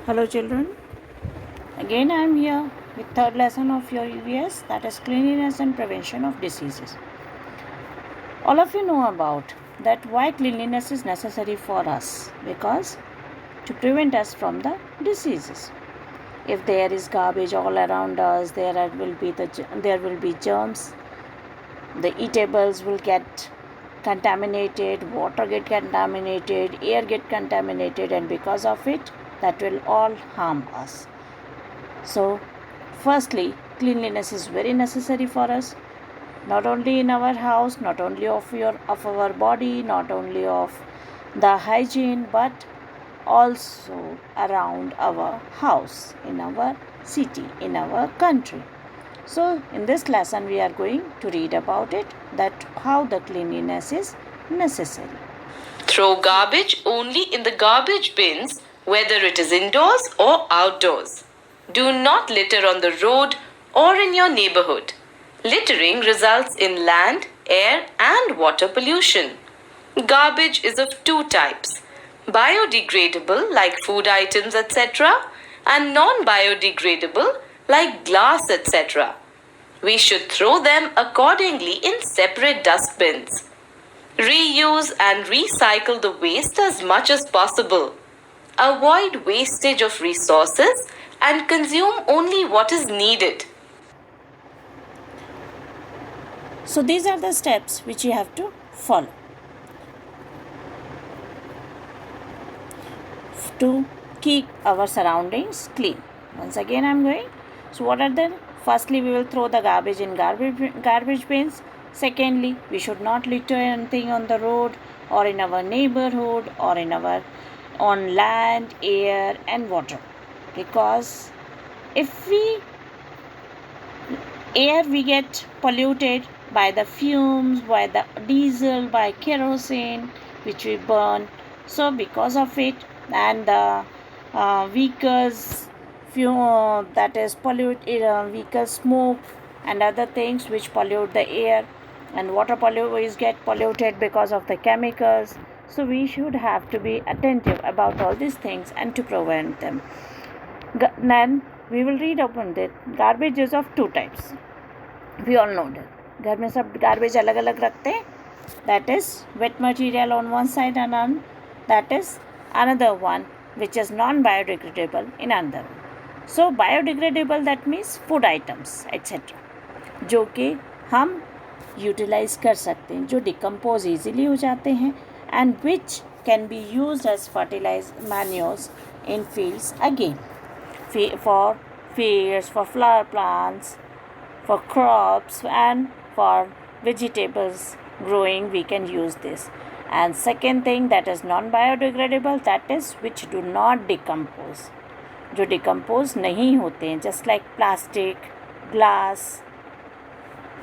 Hello children, again I am here with third lesson of your EVS, that is cleanliness and prevention of diseases. All of you know about that why cleanliness is necessary for us, because to prevent us from the diseases. If there is garbage all around us, there will be germs, the eatables will get contaminated, water get contaminated, air get contaminated, and because of it that will all harm us. So, firstly, cleanliness is very necessary for us, not only in our house, not only of our body, not only of the hygiene, but also around our house, in our city, in our country. So, in this lesson, we are going to read about it, that how the cleanliness is necessary. Throw garbage only in the garbage bins, whether it is indoors or outdoors. Do not litter on the road or in your neighborhood. Littering results in land, air, and water pollution. Garbage is of two types: biodegradable, like food items, etc., and non biodegradable, like glass, etc. We should throw them accordingly in separate dustbins. Reuse and recycle the waste as much as possible. Avoid wastage of resources and consume only what is needed. So, these are the steps which you have to follow to keep our surroundings clean. Once again, I am going. So, what are the? Firstly, we will throw the garbage in garbage bins. Secondly, we should not litter anything on the road or in our neighborhood or on land, air, and water, because if we get polluted by the fumes, by the diesel, by kerosene which we burn. So because of it, and the vehicles that is vehicle smoke and other things which pollute the air, and water get polluted because of the chemicals. So we should have to be attentive about all these things and to prevent them. Then we will read upon that garbage is of two types. We all know that घर में सब garbage अलग अलग रखते हैं. That is wet material on one side, and that is another one which is non-biodegradable in another. So biodegradable, that means food items etc. जो कि हम यूटिलाइज कर सकते हैं, जो डिकम्पोज ईजिली हो जाते हैं, and which can be used as fertilizer manures in fields again, for fields, for flower plants, for crops, and for vegetables growing. We can use this. And second thing, that is non-biodegradable, that is which do not decompose, जो decompose नहीं होते हैं, just like plastic, glass,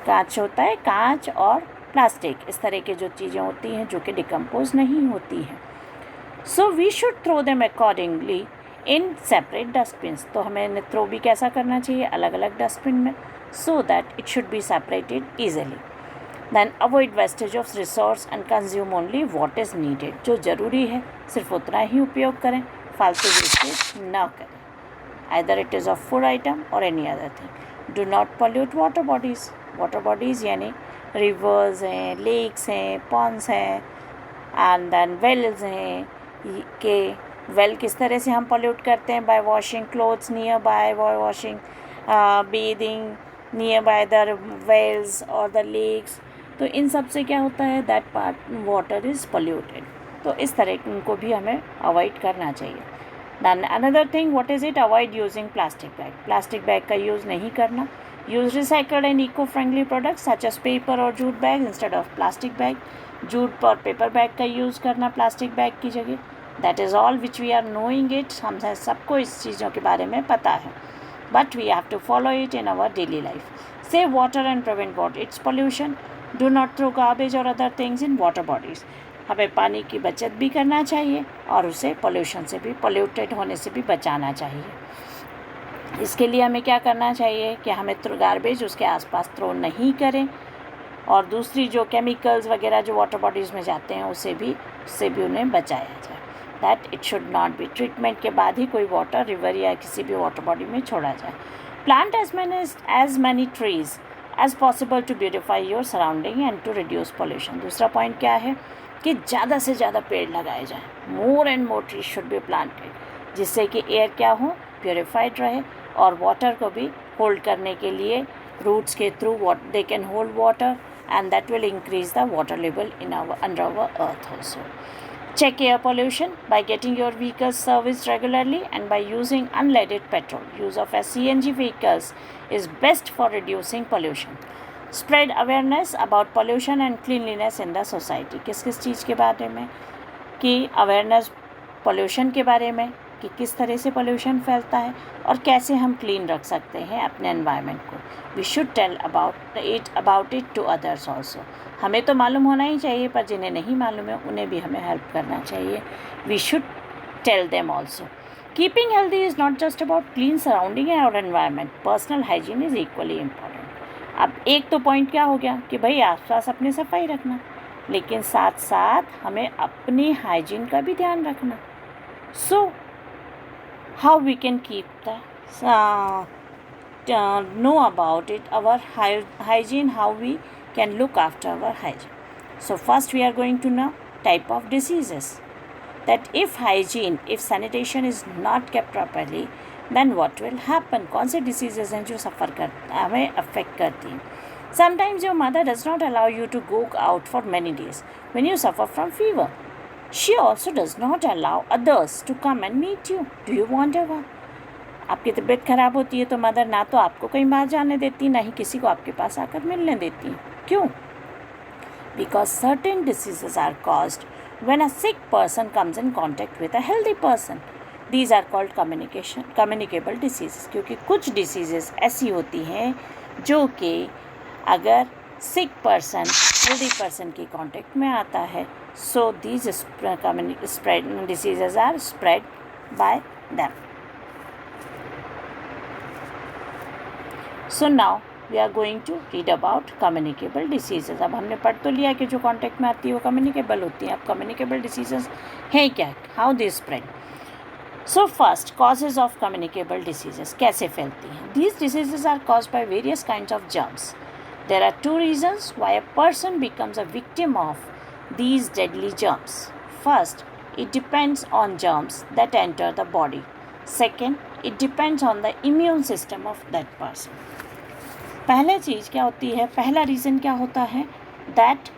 कांच होता है, कांच और plastic, इस तरह की जो चीज़ें होती हैं जो कि डिकम्पोज नहीं होती हैं. So we should throw them accordingly in separate dustbins. तो हमें थ्रो भी कैसा करना चाहिए, अलग अलग डस्टबिन में, so that it should be separated easily. Then avoid wastage of resource and consume only what is needed. जो ज़रूरी है सिर्फ उतना ही उपयोग करें, फालतू वेस्टेज ना करें. Either it is of food item or any other thing. Do not pollute water bodies. Water bodies यानी rivers हैं, lakes हैं, ponds हैं, and then wells हैं. के well किस तरह से हम pollute करते हैं? By washing clothes nearby, by washing bathing nearby the wells or the lakes. तो इन सब से क्या होता है, that part water is polluted. तो इस तरह इनको भी हमें अवॉइड करना चाहिए. Then another thing, what is it? Avoid using plastic bag. Plastic bag का यूज़ नहीं करना. Use recycled and eco-friendly products such as paper or jute bags instead of plastic bag. Jute और पेपर बैग का use करना plastic bag की जगह. That is all which we are knowing it. हम सबको इस चीज़ों के बारे में पता है. But we have to follow it in our daily life. Save water and prevent its pollution. Do not throw garbage or other things in water bodies. हमें पानी की बचत भी करना चाहिए और उसे पोल्यूशन से भी, पोल्यूटेड होने से भी बचाना चाहिए. इसके लिए हमें क्या करना चाहिए कि हमें गार्बेज उसके आसपास थ्रो नहीं करें, और दूसरी जो केमिकल्स वगैरह जो वाटर बॉडीज़ में जाते हैं उससे भी उन्हें बचाया जाए. That it should not be, treatment के बाद ही कोई वाटर रिवर या किसी भी वाटर बॉडी में छोड़ा जाए. Plant as many trees as possible to beautify your surrounding and to reduce pollution. दूसरा पॉइंट क्या है कि ज़्यादा से ज़्यादा पेड़ लगाए जाएं. More and more trees should be planted, जिससे कि एयर क्या हो, प्योरीफाइड रहे, और वाटर को भी होल्ड करने के लिए रूट्स के through they can hold water and that will increase the water level in under our earth also. Check air pollution by getting your vehicles serviced regularly and by using unleaded petrol. Use of CNG vehicles is best for reducing pollution. Spread awareness about pollution and cleanliness in the society. किस चीज़ के बारे में, कि awareness pollution के बारे में, कि किस तरह से पोल्यूशन फैलता है और कैसे हम क्लीन रख सकते हैं अपने एनवायरनमेंट को. We should tell about it to others also. हमें तो मालूम होना ही चाहिए, पर जिन्हें नहीं मालूम है उन्हें भी हमें हेल्प करना चाहिए. We should tell them also. Keeping healthy is not just about clean surrounding और environment. Personal hygiene is equally important. अब एक तो पॉइंट क्या हो गया कि भाई आसपास अपनी सफाई रखना, लेकिन साथ साथ हमें अपनी हाइजीन का भी ध्यान रखना. सो how we can keep know about it, our hygiene, how we can look after our hygiene. So first we are going to know type of diseases, that if sanitation is not kept properly, then what will happen. कौन से diseases हैं जो हमें affect करती हैं. Sometimes your mother does not allow you to go out for many days when you suffer from fever. She also does not allow others to come and meet you. Do you want ever? आपकी तबीयत खराब होती है तो mother ना तो आपको कहीं बाहर जाने देती, ना ही किसी को आपके पास आकर मिलने देती. क्यों? Because certain diseases are caused when a sick person comes in contact with a healthy person. These are called communicable diseases. क्योंकि कुछ diseases ऐसी होती हैं जो कि अगर sick person healthy person के contact में आता है, so these diseases are spread by them. So now we are going to read about communicable diseases. अब हमने पढ़ तो लिया कि जो कांटेक्ट में आती है वो कम्युनिकेबल होती हैं. अब कम्युनिकेबल डिसीजेस हैं क्या, how they spread. So first, causes of communicable diseases, कैसे फैलती हैं. These diseases are caused by various kinds of germs. There are two reasons why a person becomes a victim of these deadly germs. First, it depends on germs that enter the body. Second, it depends on the immune system of that person. पहला चीज़ क्या होती है, पहला reason क्या होता है, that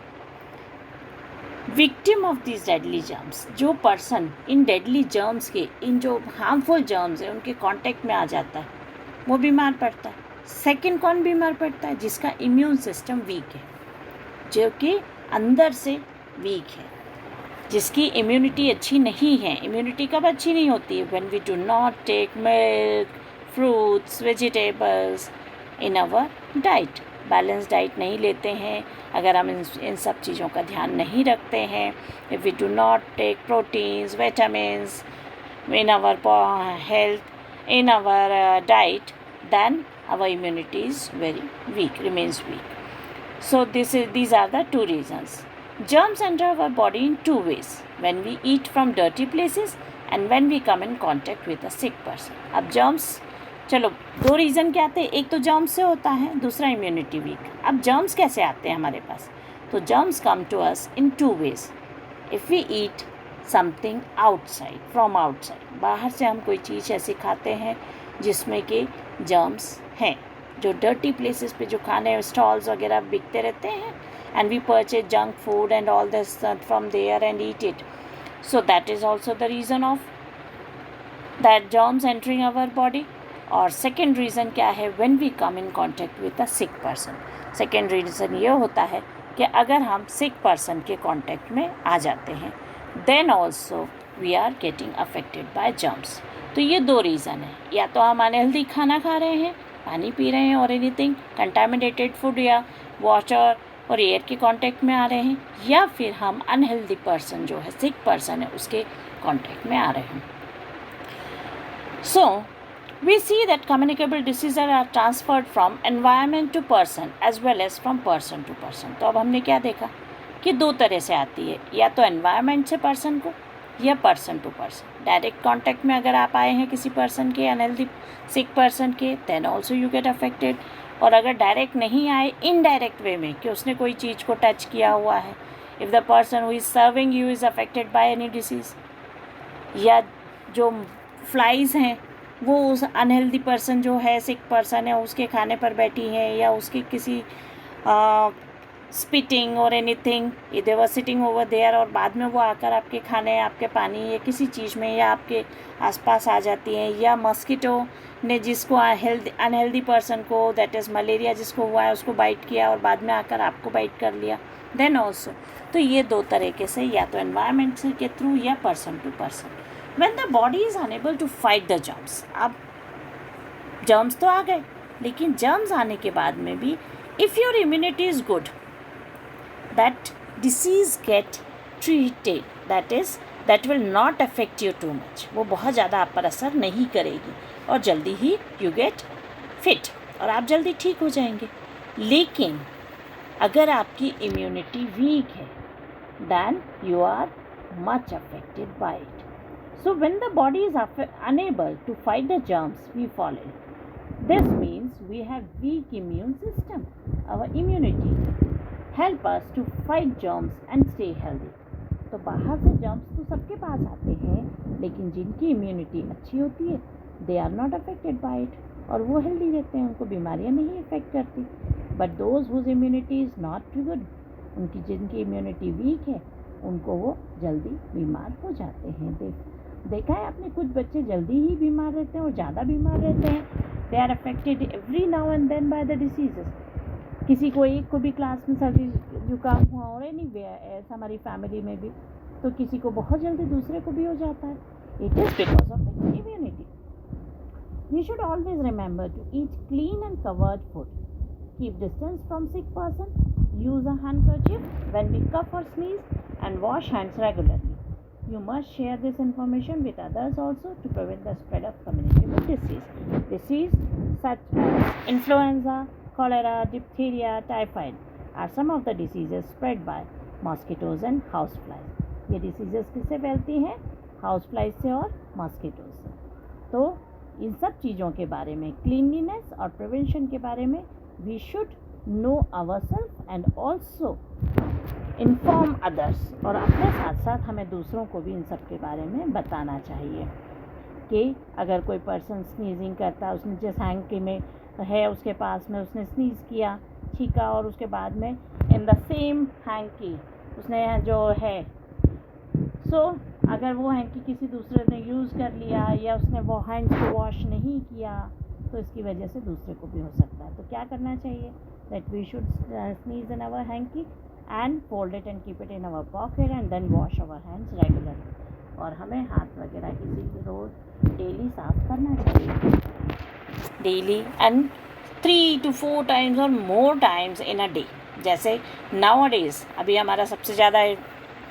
victim of these deadly germs, जो person इन deadly germs के, इन जो harmful germs है उनके contact में आ जाता है, वो बीमार पड़ता है. सेकंड कौन बीमार पड़ता है, जिसका इम्यून सिस्टम वीक है, जो कि अंदर से वीक है, जिसकी इम्यूनिटी अच्छी नहीं है. इम्यूनिटी कब अच्छी नहीं होती है, when we do not take milk, fruits, vegetables in our diet. Balance diet नहीं लेते हैं, अगर हम इन सब चीज़ों का ध्यान नहीं रखते हैं, if we do not take proteins, vitamins in our health, in our diet, then our immunity is very weak, remains weak. So these are the two reasons. Germs enter our body in two ways, when we eat from dirty places and when we come in contact with a sick person. अब germs, चलो दो reason क्या आते हैं, एक तो germs से होता है, दूसरा immunity weak. अब germs कैसे आते हैं हमारे पास, तो germs come to us in two ways. If we eat something outside, from outside, बाहर से हम कोई चीज़ ऐसी खाते हैं जिसमें कि जर्म्स हैं, जो डर्टी प्लेसेस पे जो खाने स्टॉल्स वगैरह बिकते रहते हैं, and we purchase junk food and all this from there and eat it. So that is also the reason of that germs entering our body. और सेकेंड रीज़न क्या है, when we come in contact with a sick person. Second reason ये होता है कि अगर हम सिक person के कॉन्टैक्ट में आ जाते हैं, then also we are getting affected by germs. तो ये दो रीज़न है, या तो हम अनहेल्दी खाना खा रहे हैं, पानी पी रहे हैं, और एनीथिंग कंटामिनेटेड फूड या वाटर और एयर के कांटेक्ट में आ रहे हैं, या फिर हम अनहेल्दी पर्सन जो है, सिक पर्सन है, उसके कांटेक्ट में आ रहे हैं. So we see that communicable disease are transferred from environment to person as well as from person to person. तो अब हमने क्या देखा कि दो तरह से आती है, या तो एनवायरनमेंट से पर्सन को, या person to person. Direct contact में अगर आप आए हैं किसी पर्सन के, अनहेल्दी सिक पर्सन के, then also you get affected. और अगर डायरेक्ट नहीं आए, इनडायरेक्ट वे में कि उसने कोई चीज़ को टच किया हुआ है, if the person who is serving you is affected by any disease, या जो फ्लाइज हैं वो उस अनहेल्दी पर्सन जो है, सिक पर्सन है, उसके खाने पर बैठी हैं, या उसकी किसी स्पिटिंग और anything, they were sitting over there, और बाद में वो आकर आपके खाने, आपके पानी या किसी चीज़ में या आपके आसपास आ जाती हैं, या मस्कीटो ने जिसको अनहेल्दी पर्सन को, दैट इज़ मलेरिया जिसको हुआ है, उसको बाइट किया और बाद में आकर आपको बाइट कर लिया, देन ऑल्सो। तो ये दो तरीके से, या तो एनवायरनमेंट के थ्रू या person to person. When the body is unable to fight the germs, अब जर्म्स तो आ गए, लेकिन जर्म्स आने के बाद में भी if your immunity is good, that disease get treated, that will not affect you too much, वो बहुत ज़्यादा आप पर असर नहीं करेगी और जल्दी ही you get fit और आप जल्दी ठीक हो जाएंगे। लेकिन अगर आपकी इम्यूनिटी वीक है, then you are much affected by it. So when the body is unable to fight the germs, we fall ill. This means we have weak immune system. Our immunity help us to fight germs and stay healthy. तो बाहर से germs तो सबके पास आते हैं, लेकिन जिनकी immunity अच्छी होती है, they are not affected by it, और वो हेल्दी रहते हैं, उनको बीमारियां नहीं अफेक्ट करती। But those whose immunity is not good, उनकी जिनकी इम्यूनिटी वीक है, उनको वो जल्दी बीमार हो जाते हैं। देखा है आपने, कुछ बच्चे जल्दी ही बीमार रहते हैं और ज़्यादा बीमार रहते हैं। They are affected every now and then by the diseases. किसी को एक को भी क्लास में सर्दी जुकाम हुआ, और एनीवे ऐसा हमारी फैमिली में भी, तो किसी को बहुत जल्दी दूसरे को भी हो जाता है। It is because of immunity. We should always remember to eat clean and covered food, keep distance from sick person, use a handkerchief when we cough और sneeze, and wash hands regularly. You must share this information with others also to prevent the spread of communicable disease. Disease such as influenza, cholera, diphtheria, typhoid are some of the diseases spread by mosquitoes and houseflies. ये diseases किससे फैलती हैं? houseflies से और mosquitoes से। तो इन सब चीज़ों के बारे में, cleanliness और prevention के बारे में, we should know ourselves and also inform others, और अपने साथ साथ हमें दूसरों को भी इन सब के बारे में बताना चाहिए कि अगर कोई पर्सन स्नीजिंग करता है, उसने जिस हैंकी में है उसके पास में उसने स्नीज किया, छींका, और उसके बाद में इन द सेम हैंकी उसने जो है, सो अगर वो हैंकी किसी दूसरे ने यूज़ कर लिया या उसने वो हैंड्स को वॉश नहीं किया, तो इसकी वजह से दूसरे को भी हो सकता है। तो क्या करना चाहिए? That we should sneeze in our hanky and fold it and keep it in our pocket and then wash our hands regularly. और हमें हाथ वगैरह किसी रोज़ डेली साफ करना चाहिए, डेली एंड 3 to 4 times और more times in a day. जैसे नाउअडेज अभी हमारा सबसे ज़्यादा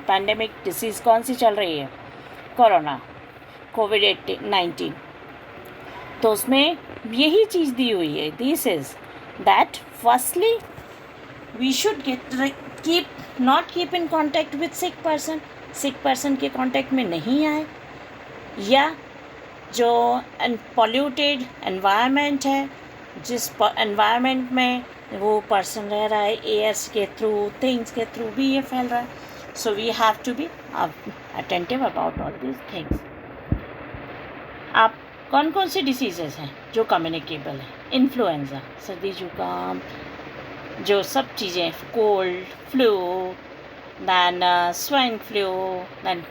पैंडेमिक डिसीज़ कौन सी चल रही है? Corona, COVID-19। तो उसमें यही चीज़ दी हुई है, this is that firstly we should not keep in contact with sick person के कांटेक्ट में नहीं आए, या जो polluted environment है, जिस environment में वो पर्सन रह रहा है, एयर्स के थ्रू, थिंग्स के थ्रू भी ये फैल रहा है। So we have to be attentive about all these things. आप कौन कौन सी डिसीजेस हैं जो कम्युनिकेबल हैं? इन्फ्लुएंजा, सर्दी जुकाम, जो सब चीज़ें, cold, flu, then swine flu, then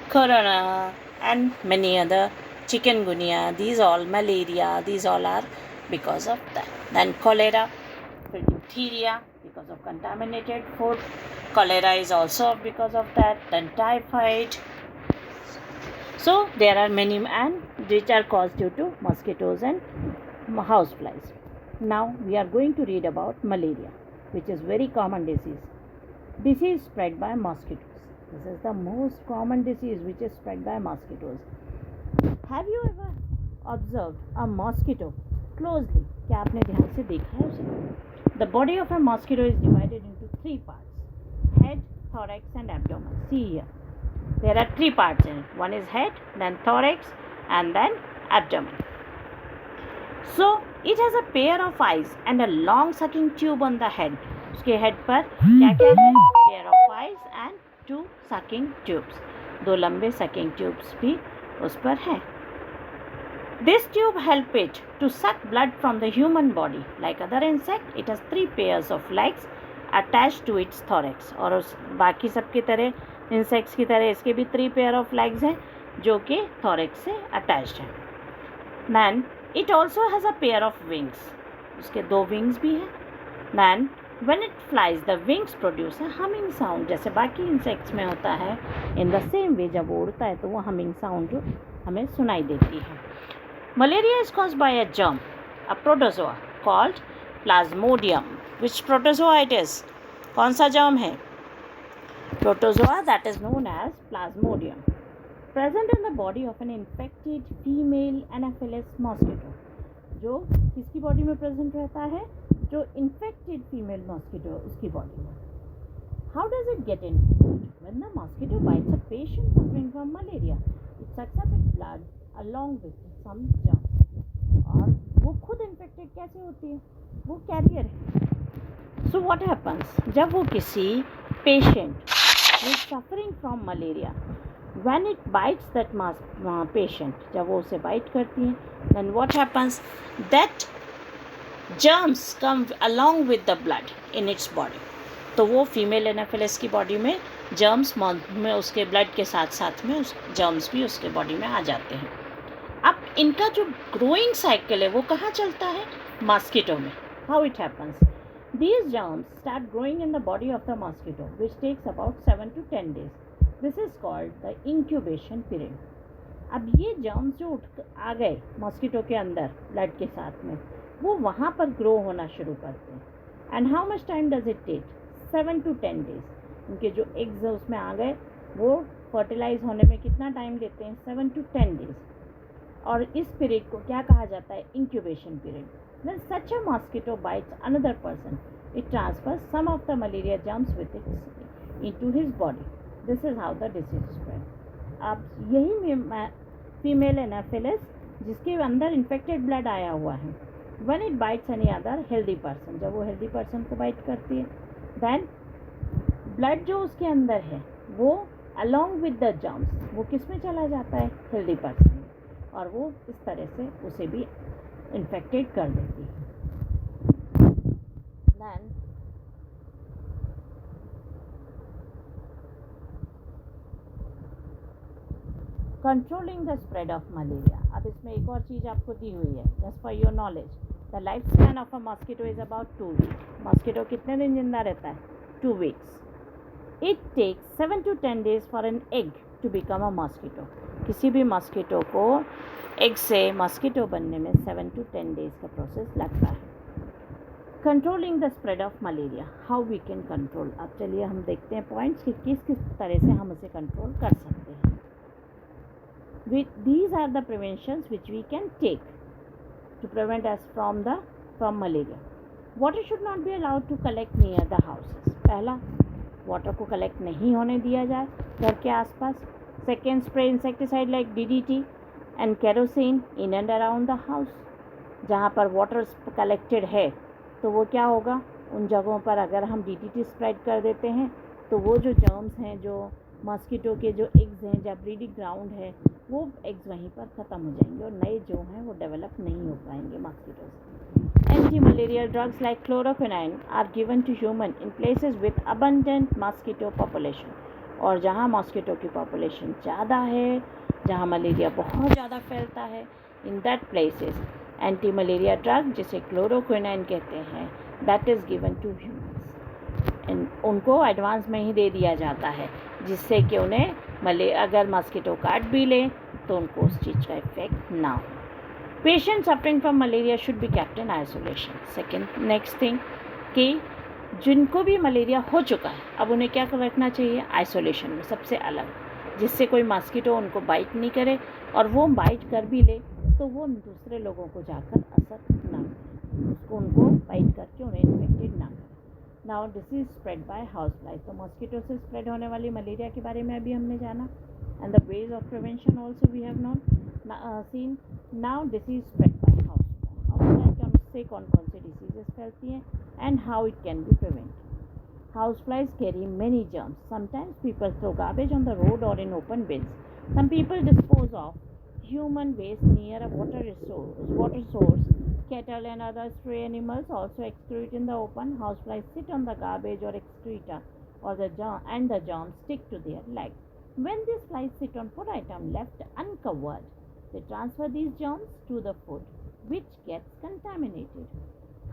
corona and many other, chikungunya, these all, malaria, these all are because of that. Then cholera, diphtheria, because of contaminated food. Cholera is also because of that. Then typhoid. So there are many, and which are caused due to mosquitoes and houseflies. Now we are going to read about malaria, which is very common disease. Disease spread by mosquitoes. This is the most common disease which is spread by mosquitoes. Have you ever observed a mosquito closely? क्या आपने ध्यान से देखा है उसे? The body of a mosquito is divided into 3 parts: head, thorax and abdomen. See here. There are three parts in it. One is head, then thorax, and then abdomen. So it has a pair of eyes and a long sucking tube on the head. उसके head पर क्या क्या है? Pair of eyes and two sucking tubes. दो लंबे sucking tubes भी उस पर हैं. This tube help it to suck blood from the human body. Like other insect, it has three pairs of legs attached to its thorax. और उस बाकी सब की तरह insects की तरह इसके भी three pair of legs हैं जो कि thorax से attached हैं. Then it also has a pair of wings. उसके दो wings भी हैं. Then when it flies, the wings produce a humming sound. जैसे बाकी insects में होता है, in the same way जब वो उड़ता है तो वो humming sound जो हमें सुनाई देती है. Malaria is caused by a germ, a protozoa called Plasmodium. Which protozoa it is? कौन सा germ है? Protozoa that is known as Plasmodium. Present in the body of an infected female Anopheles mosquito. जो किसकी body में present रहता है? जो infected female mosquito उसकी बॉडी में. How does it get infected? When the mosquito bites a patient suffering from malaria, it sucks up its blood along with some germs. और वो खुद infected कैसे होती है? वो carrier है. So what happens? जब वो किसी patient who is suffering from malaria, when it bites that patient, जब वो उसे bite करती है, then what happens? That germs come along with the blood in its body. तो वो फीमेल एनाफिलिस की बॉडी में जर्म्स में उसके ब्लड के साथ साथ में उस जर्म्स भी उसके बॉडी में आ जाते हैं. अब इनका जो ग्रोइंग साइकिल है वो कहाँ चलता है? मॉस्किटो में. How it happens? These germs start growing in the body of the mosquito, which takes about 7 to 10 days. This is called the incubation period. अब ये germs जो आ गए मॉस्किटो के अंदर ब्लड के साथ में, वो वहाँ पर ग्रो होना शुरू करते हैं. And how much time does it take? 7 to 10 days. उनके जो एग्स उसमें आ गए वो फर्टिलाइज होने में कितना टाइम लेते हैं? 7 to 10 days. और इस पीरियड को क्या कहा जाता है? Incubation period. When such a mosquito bites another person, it transfers some of the malaria germs with it into his body. This is how the disease spread. अब यही फीमेल एनाफिलिस जिसके अंदर इन्फेक्टेड ब्लड आया हुआ है, when it bites any other healthy person, जब वो healthy person को बाइट करती है, then ब्लड जो उसके अंदर है वो along with the germs वो किस में चला जाता है? हेल्दी पर्सन में. और वो इस तरह से उसे भी इन्फेक्टेड कर देती है. Then controlling the spread of malaria. अब इसमें एक और चीज़ आपको दी हुई है, just for your knowledge. The life span of a mosquito is about 2 weeks. Mosquito कितने दिन जिंदा रहता है? 2 weeks. It takes 7 to 10 days for an egg to become a mosquito. किसी भी मॉस्किटो को एग से मॉस्किटो बनने में 7 to 10 days का प्रोसेस लगता है. Controlling the spread of malaria, how we can control. अब चलिए हम देखते हैं पॉइंट्स कि किस किस तरह से हम उसे कंट्रोल कर सकते हैं. These are the preventions which we can take to prevent us from malaria. Water should not be allowed to collect near the houses. पहला, वाटर को कलेक्ट नहीं होने दिया जाए घर के आसपास. Second, spray insecticide like DDT and kerosene in and around the house. जहाँ पर वाटर कलेक्टेड है तो वो क्या होगा, उन जगहों पर अगर हम DDT स्प्रेड कर देते हैं तो वो जो जर्म्स हैं, जो मॉस्किटो के जो एग्स हैं, जहाँ ब्रीडिंग ग्राउंड है, वो एग्स वहीं पर ख़त्म हो जाएंगे और नए जो हैं वो डेवलप नहीं हो पाएंगे मॉस्किटो से. Anti malarial drugs like chloroquinine are given to human in places with abundant mosquito population. और जहाँ मॉस्किटो की पॉपुलेशन ज़्यादा है, जहाँ मलेरिया बहुत ज़्यादा फैलता है, in that places anti malaria drug जिसे क्लोरोक्विनाइन कहते हैं, that is given to humans. उनको एडवांस में ही दे दिया जाता है जिससे कि उन्हें अगर मॉस्किटो काट भी ले तो उनको उस चीज़ का इफेक्ट ना हो. Patient suffering from malaria should be kept in isolation. Second, next thing कि जिनको भी मलेरिया हो चुका है अब उन्हें क्या रखना चाहिए? आइसोलेशन में, सबसे अलग, जिससे कोई मॉस्किटो उनको बाइट नहीं करे, और वो बाइट कर भी ले तो वो दूसरे लोगों को जाकर असर ना करे, उसको उनको बाइट करके उन्हें इन्फेक्टेड ना करे. Now disease spread by house fly, तो मॉस्किटो से स्प्रेड होने वाली मलेरिया के बारे में अभी हमने जाना, and the ways of prevention also we have not seen. Now disease spread by house fly से कौन कौन सी डिसीजेस फैलती हैं and how it can be prevent. House flies carry many germs. Sometimes people throw garbage on the road or in open bins. Some people dispose of human waste near a water source. Cattle and other stray animals also excrete in the open. Houseflies sit on the garbage or excreta, and the germs stick to their legs. When these flies sit on food item left uncovered, they transfer these germs to the food, which gets contaminated.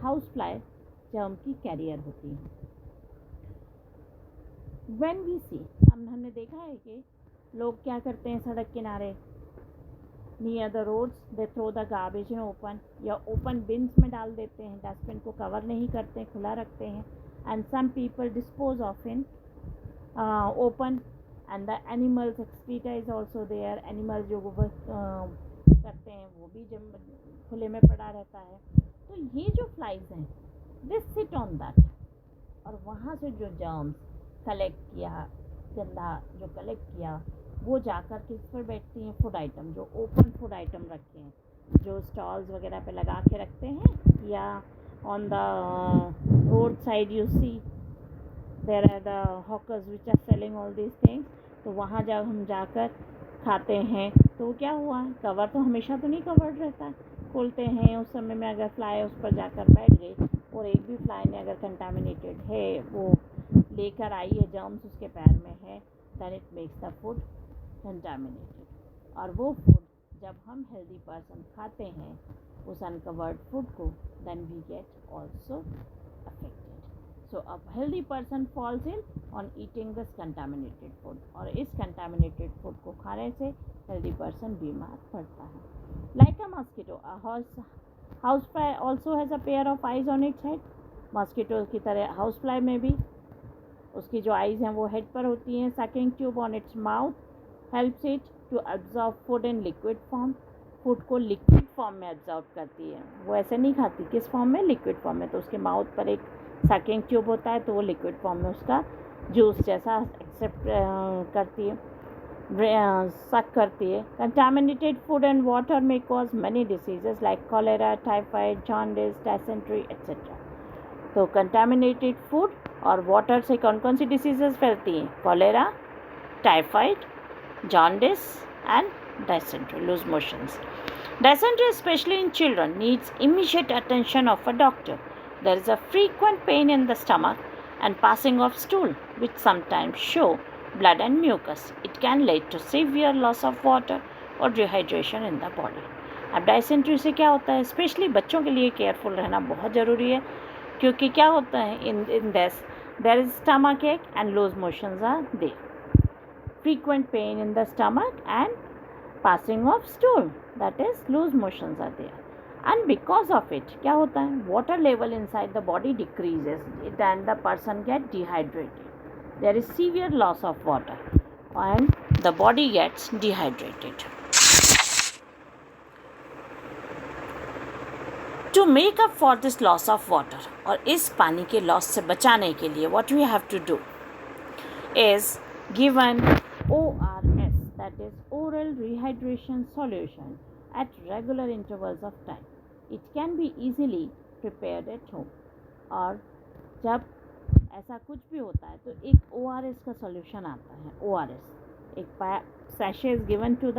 Housefly germ की carrier होती है. When we see, हमने देखा है कि लोग क्या करते हैं सड़क किनारे, near the roads they throw the garbage in open, या ओपन बिन्स में डाल देते हैं, डस्टबिन को कवर नहीं करते, खुला रखते हैं. And some people dispose of in open, and the animals excreta is also there. Animals जो गोबर करते हैं वो भी जब खुले में पड़ा रहता है. तो ये जो फ्लाइज हैं दे सिट ऑन दैट, और वहाँ से जो जर्म्स कलेक्ट किया, गंदा जो कलेक्ट किया, वो जाकर किस पर बैठती हैं, फूड आइटम, जो ओपन फूड आइटम रखे हैं, जो स्टॉल्स वगैरह पे लगा के रखते हैं, या on the road side you see there are the hawkers which are selling all these things. तो वहाँ जब हम जाकर खाते हैं तो क्या हुआ, कवर तो हमेशा तो नहीं कवर्ड रहता है, खोलते हैं उस समय में अगर फ्लाई उस पर जाकर बैठ गई, और एक भी फ्लाई ने अगर कंटामिनेटेड है, वो लेकर आई है जर्म्स उसके पैर में है, then it makes the food contaminated. और वो फूड जब हम हेल्दी पर्सन खाते हैं उस अनकवर्ड फूड को, then we get also affected. So a healthy person falls in on eating this contaminated food, और इस कंटामिनेटेड फूड को खाने से हेल्दी पर्सन बीमार पड़ता है. Like a mosquito, house fly also has a pair of eyes on its head. Mosquito की तरह हाउस फ्लाई में भी उसकी जो आइज़ हैं वो हेड पर होती हैं. Sucking tube on its mouth helps it to absorb food in liquid form. Food को लिक्विड फॉर्म में एब्जॉर्ब करती है, वो ऐसे नहीं खाती. किस फॉर्म में, लिक्विड फॉर्म में. तो उसके माउथ पर एक सकिंग ट्यूब होता है, तो वो लिक्विड फॉर्म में उसका जूस जैसा एक्सेप्ट करती है, सक करती है. कंटामिनेटेड फूड एंड वाटर में cause many diseases like cholera, typhoid, jaundice, dysentery etcetera. तो कंटामिनेटेड फूड और वाटर से कौन कौन सी डिसीजेस फैलती हैं, cholera, typhoid, jaundice and dysentery, loose motions. Dysentery, especially in children, needs immediate attention of a doctor. There is a frequent pain in the stomach and passing of stool, which sometimes show blood and mucus. It can lead to severe loss of water or dehydration in the body. अब dysentery से क्या होता है, specially बच्चों के लिए careful रहना बहुत ज़रूरी है, क्योंकि क्या होता है in this there is stomach ache and loose motions are there. Frequent pain in the stomach and passing of stool, that is loose motions are there. And because of it क्या होता है, water level inside the body decreases and the person get dehydrated. There is severe loss of water and the body gets dehydrated. To make up for this loss of water, और इस पानी के loss से बचाने के लिए what we have to do is given ORS, that is oral rehydration solution, at regular intervals of time. It can be easily prepared at home. और जब ऐसा कुछ भी होता है तो एक ORS का सॉल्यूशन आता है. ORS एक sachet is given to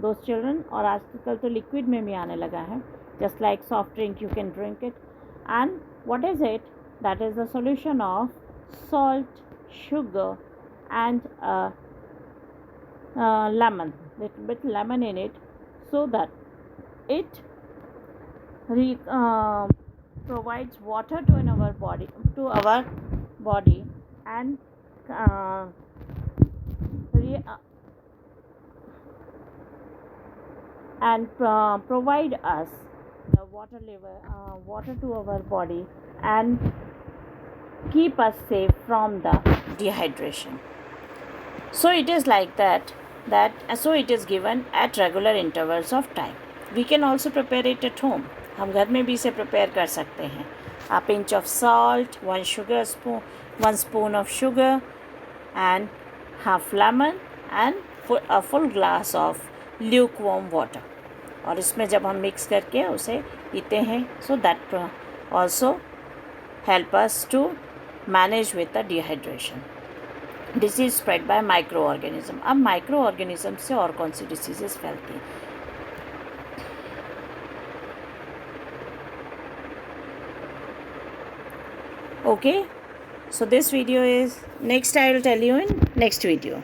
those children, और आजकल तो लिक्विड में भी आने लगा है. Just like soft drink, you can drink it. And what is it? That is the solution of salt, sugar, and lemon, little bit lemon in it, so that it provides water to our body and provide us the water to our body and keep us safe from the dehydration. So it is like that so it is given at regular intervals of time. We can also prepare it at home. हम घर में भी इसे prepare कर सकते हैं. a pinch of salt, 1 spoon of sugar, and half lemon, and a full glass of lukewarm water. और इसमें जब हम मिक्स करके उसे पीते हैं, so that also help us to manage with the dehydration. Disease spread bye micro organism. अब micro organism से और कौन सी डिसीजेस फैलती हैं? Okay, so this video is next. I will tell you in next video.